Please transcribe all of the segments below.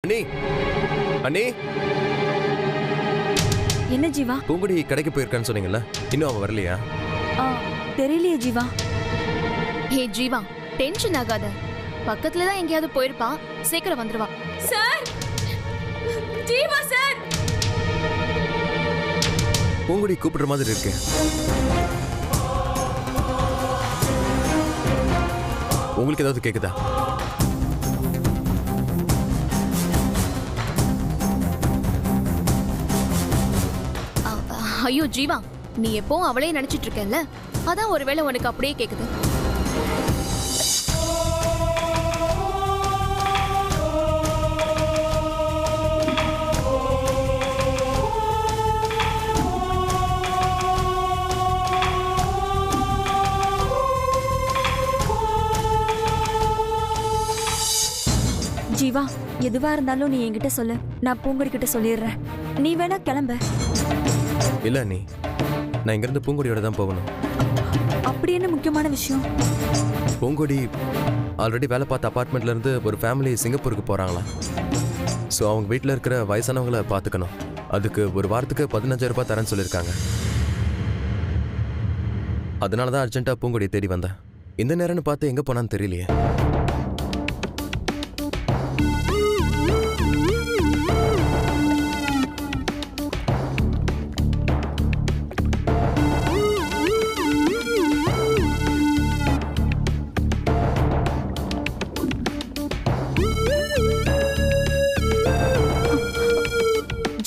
அண்ணி அண்ணி என்ன ஜீவா? பூங்குடி கடைக்கு போயிருக்கான்னு சொன்னீங்கல்ல, இன்னும் அவன் வரலையா? தெரியலையே ஜீவா. ஹே ஜீவா, டென்ஷன் ஆகாத. பக்கத்துல தான் எங்கேயாவது போயிருப்பா, சீக்கிரம் வந்துருவா. Sir, Jeeva sir. பூங்குடி கூப்பிடுற மாதிரி இருக்கு. உங்களுக்கு ஏதாவது கேக்குதா? ஐயோ ஜீவா, நீ எப்பவும் அவளே நினைச்சிட்டு இருக்கல, அதான் ஒருவேளை உனக்கு அப்படியே கேக்குது. ஜீவா, எதுவா இருந்தாலும் நீ என்கிட்ட சொல்லு, நான் பூங்குடி கிட்ட சொல்லிடுறேன். நீ வேணா கிளம்ப. இல்ல நீ, நான் இங்கிருந்து பூங்குடியோட தான் போகணும். அப்படி என்ன முக்கியமான விஷயம்? பூங்குடி ஆல்ரெடி வேலை பார்த்த அபார்ட்மெண்ட்ல இருந்து ஒரு ஃபேமிலி சிங்கப்பூருக்கு போறாங்களா. ஸோ அவங்க வீட்டில் இருக்கிற வயசானவங்களை பார்த்துக்கணும். அதுக்கு ஒரு வாரத்துக்கு 15,000 ரூபாய் தரேன்னு சொல்லியிருக்காங்க. அதனால தான் அர்ஜென்ட்டாக பூங்குடியை தேடி வந்தேன். இந்த நேரம்னு பார்த்து எங்கே போனான்னு தெரியலையே.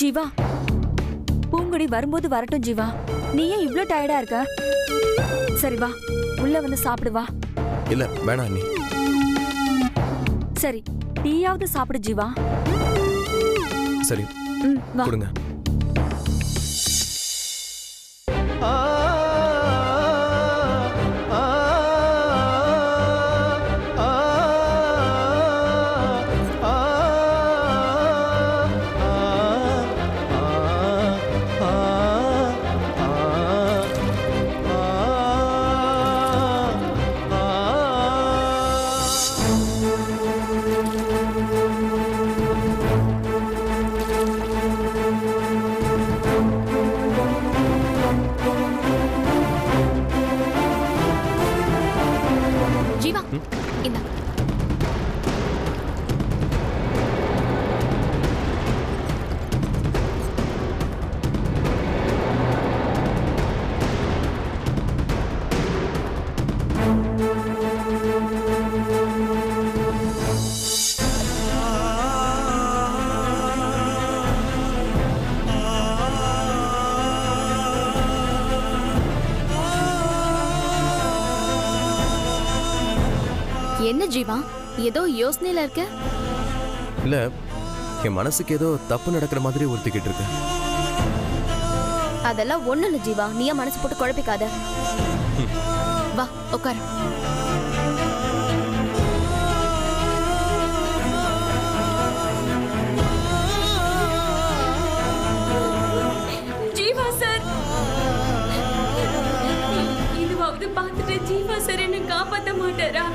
ஜீவா, பூங்குடி வரும்போது வரட்டும் ஜீவா. நீ ஏன் இவ்ளோ டயர்டா இருக்க? சரி வா, உள்ள வந்து சாப்பிடு வா. இல்ல வேணாம் நீ. சரி, டீயாவது சாப்பிடு ஜீவா. சரி வா. கொடுங்க. ஜீவா, இந்த என்ன ஜீவா, ஏதோ யோசனையில இருக்க? இல்ல, என் மனசுக்கு ஏதோ தப்பு நடக்கிற மாதிரி ஒருத்திக்கிட்டு இருக்கு. அதெல்லாம் ஒண்ணு இல்ல ஜீவா, நீயா மனசு போட்டு குழப்பிக்காத. வா உட்கார். ஜீவா சார், இதுவாவது பார்த்துட்டு ஜீவா சார் என்ன காப்பாத்த மாட்டாரா?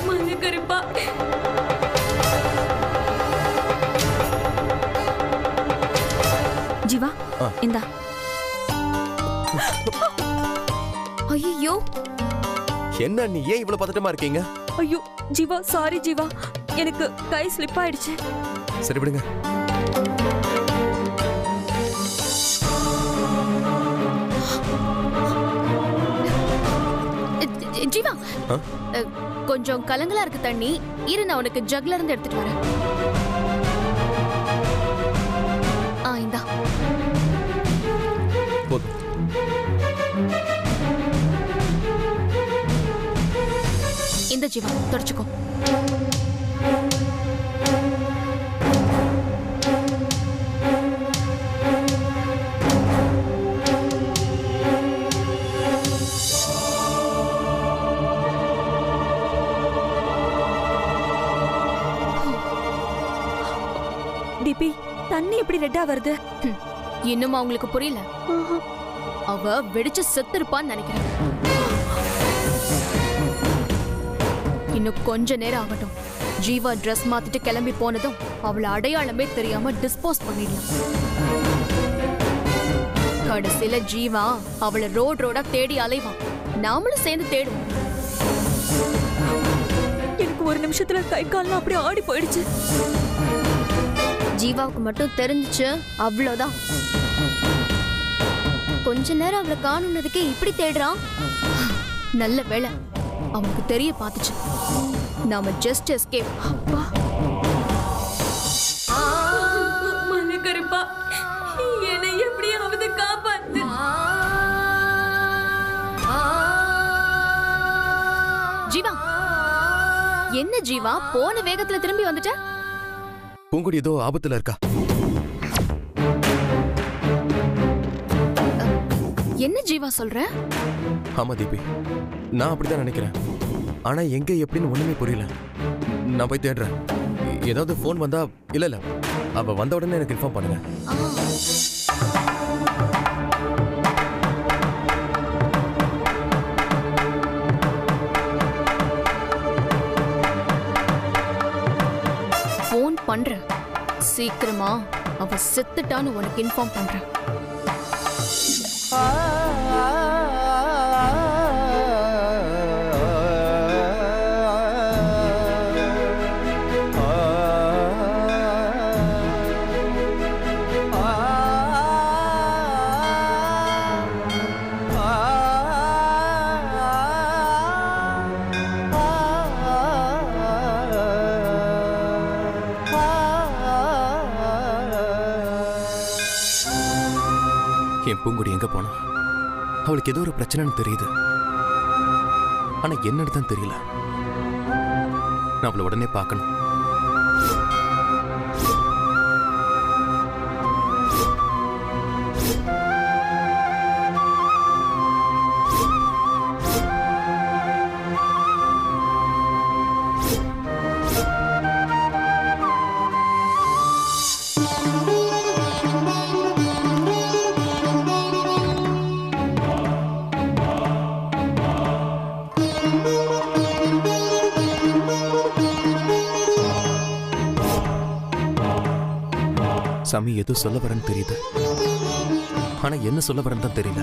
மனக்கருப்பா, ஜீவா, இந்தா. ஐயோ, என்ன நீ ஏன் இவ்வளவு பதட்டமா இருக்கீங்க? ஐயோ ஜீவா, சாரி ஜீவா, எனக்கு கை ஸ்லிப் ஆயிடுச்சு. சரி விடுங்க. ஜீவா, கொஞ்சம் கலங்கலா இருக்கு தண்ணி. இரு, நான் உனக்கு ஜக்ல இருந்து எடுத்துட்டு வரேன். இந்தா. போதும். இந்த ஜீவா தொடச்சுக்கோ. டிபி, தண்ணி எப்படி ரெட்டா வருது? இன்னும் அவங்களுக்கு புரியல. அவ வெடிச்சு செத்து இருப்பான்னு நினைக்கிறேன். இன்னும் கொஞ்ச நேரம் ஆகட்டும். ஜீவா ட்ரெஸ் மாத்திட்டு கிளம்பி போனதும் அவளை அடையாளமே தெரியாம டிஸ்போஸ் பண்ணிடலாம். கடைசியில ஜீவா அவளை ரோடா தேடி அலைவான். நாமளும் சேர்ந்து தேடுவோம். எனக்கு ஒரு நிமிஷத்துல கை கால்லாம் அப்படியே ஆடி போயிடுச்சு. ஜீவாவுக்கு மட்டும் தெரிஞ்சுச்சு, அவ்வளவுதான். கொஞ்ச நேரம் அவளை காணுனதுக்கே இப்படி தேடுறான். நல்ல வேளை அவனுக்கு தெரிய பார்த்துச்சு. நாம ஜஸ்ட் எஸ்கேப். மனக்கருப்பா, என்னை எப்படியாவது காப்பாத்து. ஜீவா, என்ன ஜீவா போன வேகத்துல திரும்பி வந்துட்ட? பூங்கொடி ஏதோ ஆபத்துல இருக்கா. என்ன ஜீவா சொல்ற? ஆமா தீபி, நான் அப்படிதான் நினைக்கிறேன். ஆனா எங்க எப்படின்னு ஒண்ணுமே புரியல. நான் போய் தேடுறேன். ஏதாவது போன் வந்தா இல்ல அவ வந்த உடனே எனக்கு இன்ஃபார்ம் பண்ணுங்க. போன் பண்றேன். சீக்கிரமா அவ செத்துட்டான்னு உனக்கு இன்ஃபார்ம் பண்றேன். என் பூங்கொடி எங்க போனா? அவளுக்கு ஏதோ ஒரு பிரச்சனைன்னு தெரியுது. ஆனா என்னன்னு தான் தெரியல. நான் அவளை உடனே பார்க்கணும். சாமி ஏதோ சொல்ல வரேன்னு தெரியுது. ஆனா என்ன சொல்ல வரேன்னு தான் தெரியல.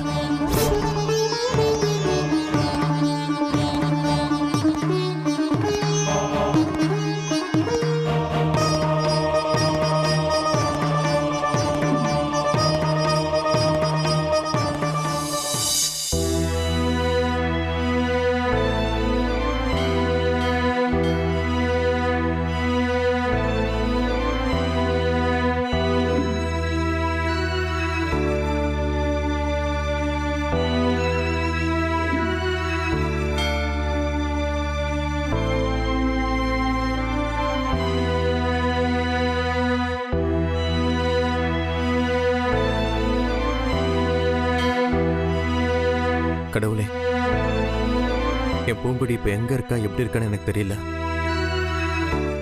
கடவுளே, என் பூங்குடி இப்ப எங்க இருக்கா, எப்படி இருக்கான்னு எனக்கு தெரியல.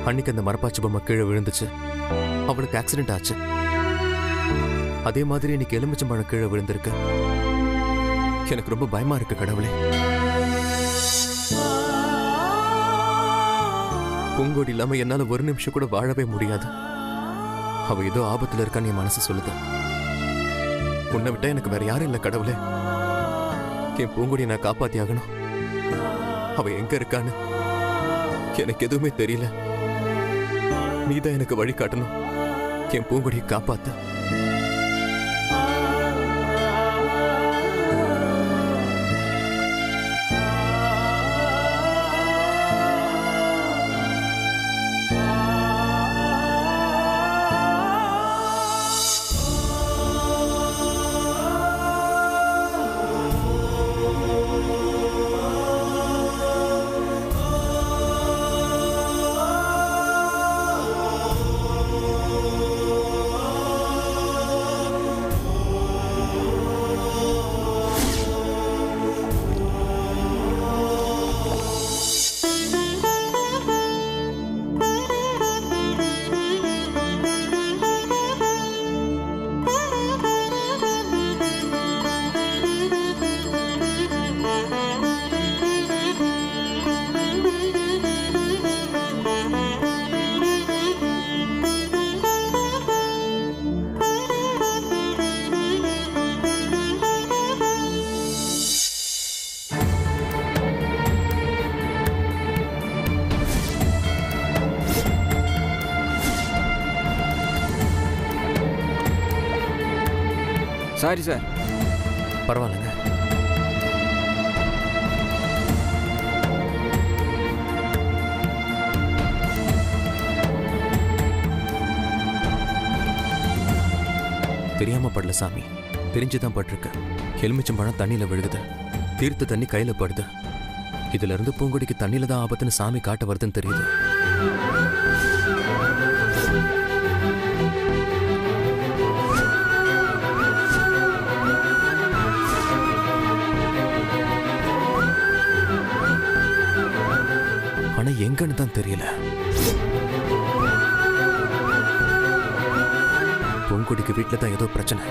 அன்னைக்கு அந்த மரப்பாச்சி பொம்மை கீழே விழுந்துச்சு. அவளுக்கு ஆக்சிடென்ட் ஆச்சு. அதே மாதிரி இன்னைக்கு எலுமிச்சம்பழம் கீழே விழுந்திருக்கு. எனக்கு ரொம்ப பயமா இருக்கு கடவுளே. பூங்கொடி இல்லாம என்னால ஒரு நிமிஷம் கூட வாழவே முடியாது. அவ ஏதோ ஆபத்துல இருக்கான்னு என் மனசு சொல்லுது. உன்னை விட்டா எனக்கு வேற யாரும் இல்லை கடவுளே. என் பூங்கொடியை நான் காப்பாத்தி ஆகணும். அவ எங்க இருக்கான்னு எனக்கு எதுவுமே தெரியல. நீதான் எனக்கு வழி காட்டணும். என் பூங்கொடியை காப்பாத்து. Sorry sir. பரவாயில்லைங்க. தெரியாம படல சாமி, தெரிஞ்சுதான் பட்டிருக்க. எலுமிச்சம்பழம் தண்ணியில விழுகுது, தீர்த்த தண்ணி கையில படுது. இதுல இருந்து பூங்கொடிக்கு தண்ணியில தான் ஆபத்துன்னு சாமி காட்ட வருதுன்னு தெரியுது. ஆனா எங்கன்னு தான் தெரியல. பூங்கொடிக்கு வீட்டுல தான் ஏதோ பிரச்சனை.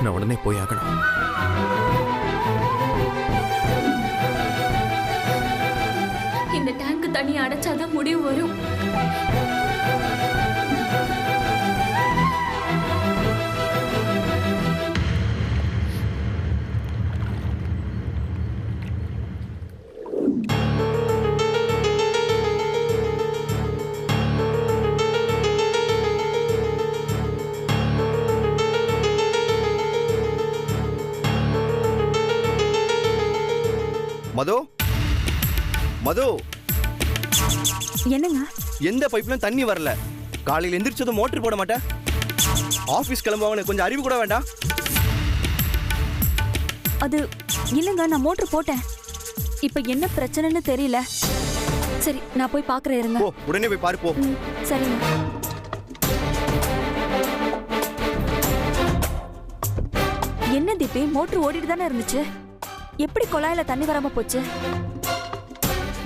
நான் உடனே போய் ஆகணும். இந்த டேங்க் தண்ணி அடைச்சாதான் முடிவு வரும். மது, மது, என்னங்க? எந்த பைப்ல தண்ணி வரல. காலையில் எந்திரிச்சதும் மோட்டர் போட மாட்டேன். ஆபீஸ் கிளம்புவாங்க, கொஞ்சம் அறிவு கூட வேண்டாம். அது இல்லங்க, நான் மோட்டர் போட்டேன். இப்ப என்ன பிரச்சனைன்னு தெரியல. சரி, நான் போய் பாக்குறேன் இருங்க. போ, உடனே போய் பாரு போ. சரிங்க. என்ன தீபி, மோட்டர் ஓடிட்டு தானே இருந்துச்சு, எப்படி குழாயில தண்ணி வராம போச்சு?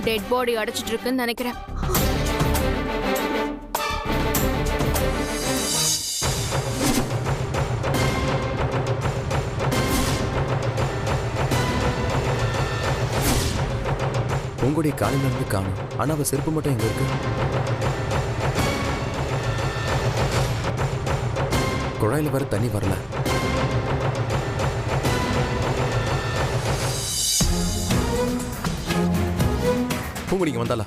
டெட் பாடி அடைச்சிட்டு இருக்குன்னு நினைக்கிறேன். பூங்கொடி காலையில இருந்து காணும். ஆனா அவ செருப்பு மட்டும் எங்க இருக்கு? குழாயில வர தண்ணி வரல. பூங்குடிங்க வந்தாளா?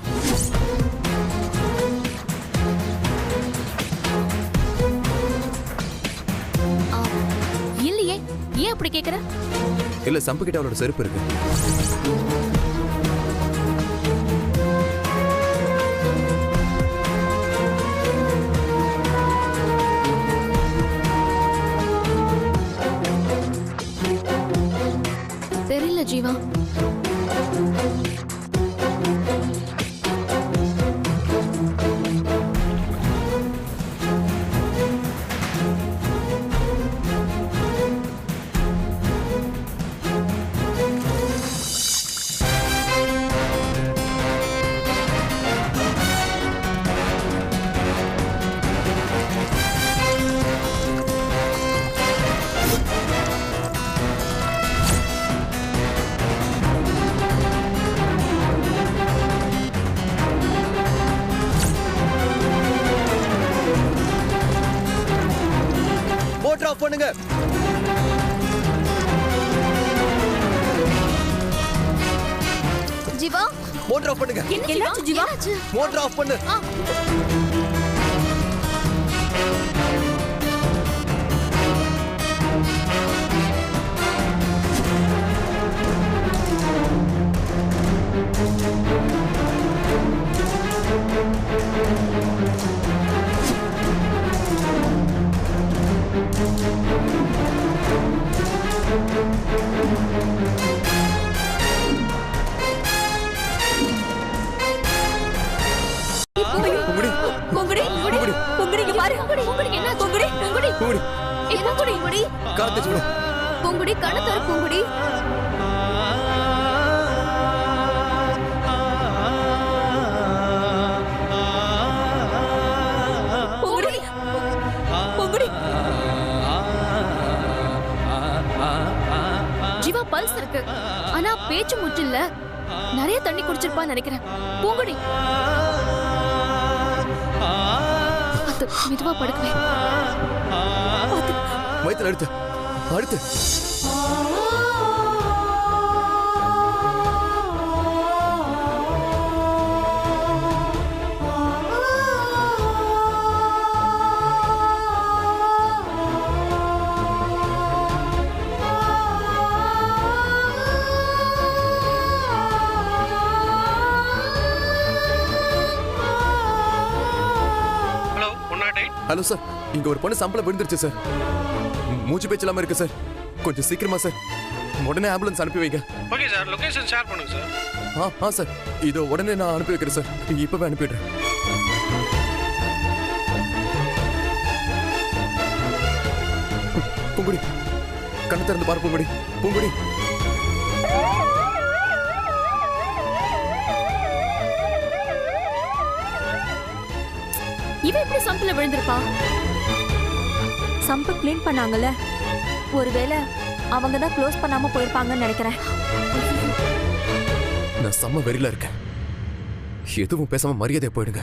இல்லையே, ஏன் அப்படி கேக்குற? இல்ல, சம்பு கிட்ட அவளோட செருப்பு இருக்கு. தெரியல ஜீவா. மோட்டர் ஆஃப் பண்ணுங்க. ஜீவா, மோட்டர் ஆஃப் பண்ணுங்க. என்னாச்சு ஜீவா? மோட்டர் ஆஃப் பண்ணு. பூங்குடி, கண்ணு தர பூங்குடி. பூங்குடி, பூங்குடி. ஜீவா பல்ஸ் இருக்கு, ஆனா பேச்சு மூச்சு இல்ல. நிறைய தண்ணி குடிச்சிருப்பான்னு நினைக்கிறேன். பூங்குடி, அது மெதுவா படுக்கவே. வயித்துல அடுத்து அடுத்து. ஹலோ சார், இங்க ஒரு பொண்ணு சம்பளம் விழுந்துருச்சு சார். மூச்சு பேச்சு இல்லாம இருக்கு சார். கொஞ்சம் சீக்கிரமா சார், உடனே ஆம்புலன்ஸ் அனுப்பி வைங்க. ஓகே சார், லொகேஷன் ஷேர் பண்ணுங்க சார். ஆ சார், இதோ உடனே நான் அனுப்பி வைக்கிறேன் சார். இப்பவே அனுப்பிடுறேன். பூங்குடி, கண்ணு திறந்து பாரு பூங்குடி. பூங்குடி, இவ எப்படி சம்பிள விழுந்திருப்பா? சம்பு க்ளீன் பண்ணாங்கல்ல, ஒருவேளை அவங்க தான் க்ளோஸ் பண்ணாம போயிருப்பாங்கன்னு நினைக்கிறேன். நான் செம்ம வெறியில இருக்கேன். எதுவும் பேசாம மரியாதையா போயிடுங்க.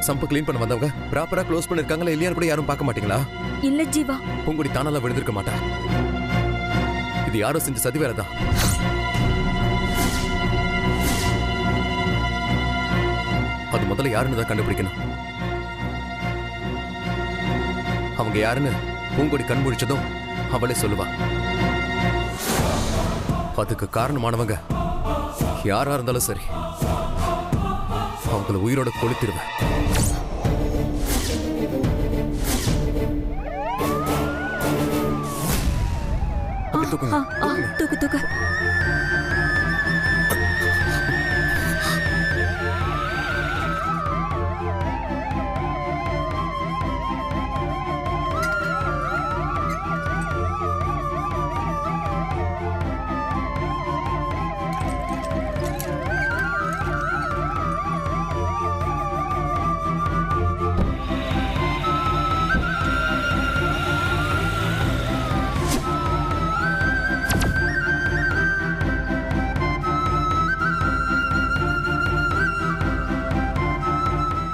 சம்பு க்ளீன் பண்ண வந்தவங்க ப்ராப்பரா க்ளோஸ் பண்ணிருக்காங்களா இல்லையான்னு கூட யாரும் பார்க்க மாட்டீங்களா? இல்ல ஜீவா, பூங்குடி தானால விழுந்திருக்க மாட்டா. இது யாரோ செஞ்ச சதி வேலை தான். அது முதல்ல யாருன்னு தான் கண்டுபிடிக்கணும். அவங்க யாருன்னு பூங்கொடி கண் முழிச்சதும் அவளே சொல்லுவா. அதுக்கு காரணமானவங்க யாரா இருந்தாலும் சரி, அவங்கள உயிரோட கொளுத்திடுவேன். தூக்கு தூக்கு.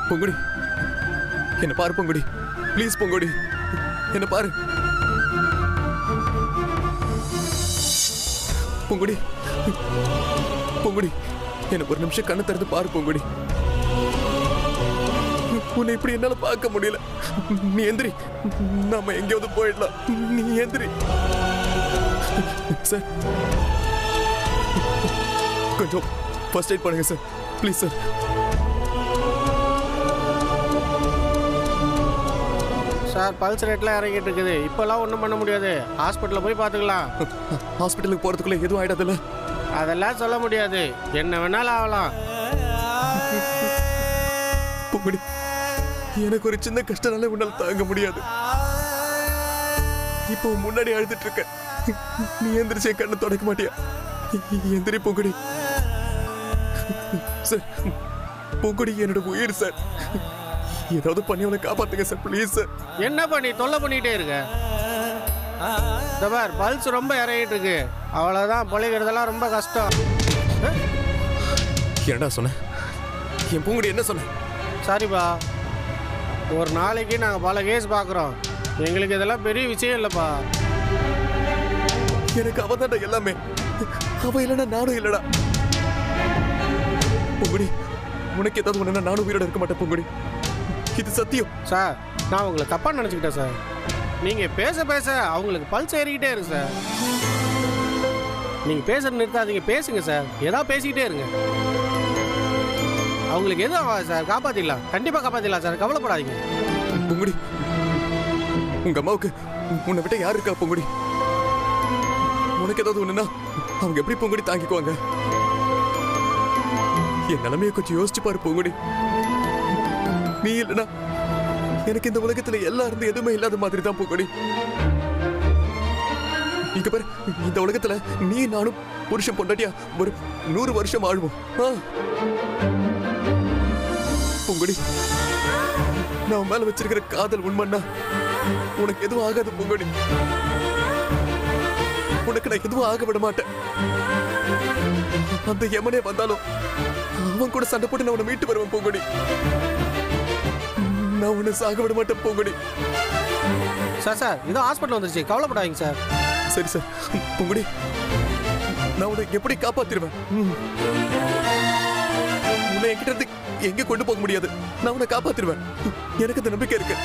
பொங்குடி, என்ன பாரு பொங்குடி, ப்ளீஸ் பொங்குடி, என்ன பாரு பொங்குடி. பொங்குடி, என்ன ஒரு நிமிஷம் கண்ணை திறந்து பாரு பொங்குடி. உன்னை இப்படி என்னால பார்க்க முடியல. நீ எந்திரி, நாம எங்கேயாவது போயிடலாம். நீ எந்திரி சார். கொஞ்சம் ஃபர்ஸ்ட் எய்ட் பண்ணுங்க sir, please sir. Sir, pulse ரேட்லாம் இறங்கிட்டு இருக்குது. இப்போல்லாம் ஒன்றும் பண்ண முடியாது. ஹாஸ்பிட்டலில் போய் பார்த்துக்கலாம். ஹாஸ்பிட்டலுக்கு போகிறதுக்குள்ள எதுவும் ஆயிடாதுல்ல? அதெல்லாம் சொல்ல முடியாது, என்ன வேணாலும் ஆகலாம். பூங்குடி, எனக்கு ஒரு சின்ன கஷ்டனால உன்னால் தாங்க முடியாது. இப்போ முன்னாடி அழுதுட்டு இருக்க. நீ எந்திரிச்சு கண்ணை தொடக்க மாட்டியா? எந்திரி பூங்குடி. சார், பூங்குடி என்னோட உயிர் சார். ஏதாவது பண்ணி அவளை காப்பாத்துங்க சார், ப்ளீஸ் சார். என்ன பண்ணி தொல்லை பண்ணிட்டே இருக்க? பார், பல்ஸ் ரொம்ப இறங்கிட்டு இருக்கு. அவ்வளோதான், பொழைக்கிறதெல்லாம் ரொம்ப கஷ்டம். என்னடா சொன்ன? என் பூங்குடி என்ன சொன்ன? சாரிப்பா, ஒரு நாளைக்கு நாங்கள் பல கேஸ் பார்க்குறோம். எங்களுக்கு இதெல்லாம் பெரிய விஷயம் இல்லைப்பா. எனக்கு அவ தான்டா எல்லாமே. அவ இல்லைன்னா நானும் இல்லடா. பூங்குடி, உனக்கு ஏதாவது ஒண்ணுன்னா நானும் உயிரோட இருக்க மாட்டேன் பூங்குடி. இது சத்தியம் சார். நான் உங்களை தப்பாக நினச்சிக்கிட்டேன் சார். நீங்கள் பேச பேச அவங்களுக்கு பல்ஸ் ஏறிக்கிட்டே இருக்கு சார். நீங்கள் பேசுறது நிறுத்தாதீங்க, பேசுங்க சார். ஏதாவது பேசிக்கிட்டே இருங்க. அவங்களுக்கு எதுவும் ஆகாது சார், காப்பாற்றிடலாம். கண்டிப்பாக காப்பாற்றிடலாம் சார், கவலைப்படாதீங்க. பூங்குடி, உங்க அம்மாவுக்கு உன்னை விட்ட யாரு இருக்கா பூங்குடி? உனக்கு ஏதாவது ஒண்ணுன்னா அவங்க எப்படி பூங்குடி தாங்கிக்குவாங்க? என் நிலைமையை கொஞ்சம் யோசிச்சு பாரு பூங்குடி. நீ இல்லைன்னா எனக்கு இந்த உலகத்துல எல்லாம் இருந்து எதுவுமே இல்லாத மாதிரி தான் பூங்குடி. இங்க பாரு, இந்த உலகத்துல நீ நானும் புருஷன் பொண்டாட்டியா ஒரு 100 வருஷம் ஆழ்வோம். பூங்குடி, நான் மேல வச்சிருக்கிற காதல் உண்மைன்னா உனக்கு எதுவும் ஆகாது பூங்குடி. உனக்கு நான் எதுவும் ஆக விட மாட்டேன். அந்த யமனே வந்தாலும் அவன் கூட சண்டை போட்டு நான் உன்னை மீட்டு வருவேன் பூங்குடி. நான் உன்னை சாக விட மாட்டேன் பூங்குடி. சார் சார், இதோ ஹாஸ்பிட்டல் வந்துருச்சு, கவலைப்படாதீங்க சார். சரி சார். பூங்குடி, நான் உன்னை எப்படி காப்பாத்திருவேன்? உன்னை என்கிட்ட இருந்து எங்க கொண்டு போக முடியாது. நான் உன்னை காப்பாத்திருவேன். எனக்கு அந்த நம்பிக்கை இருக்கு.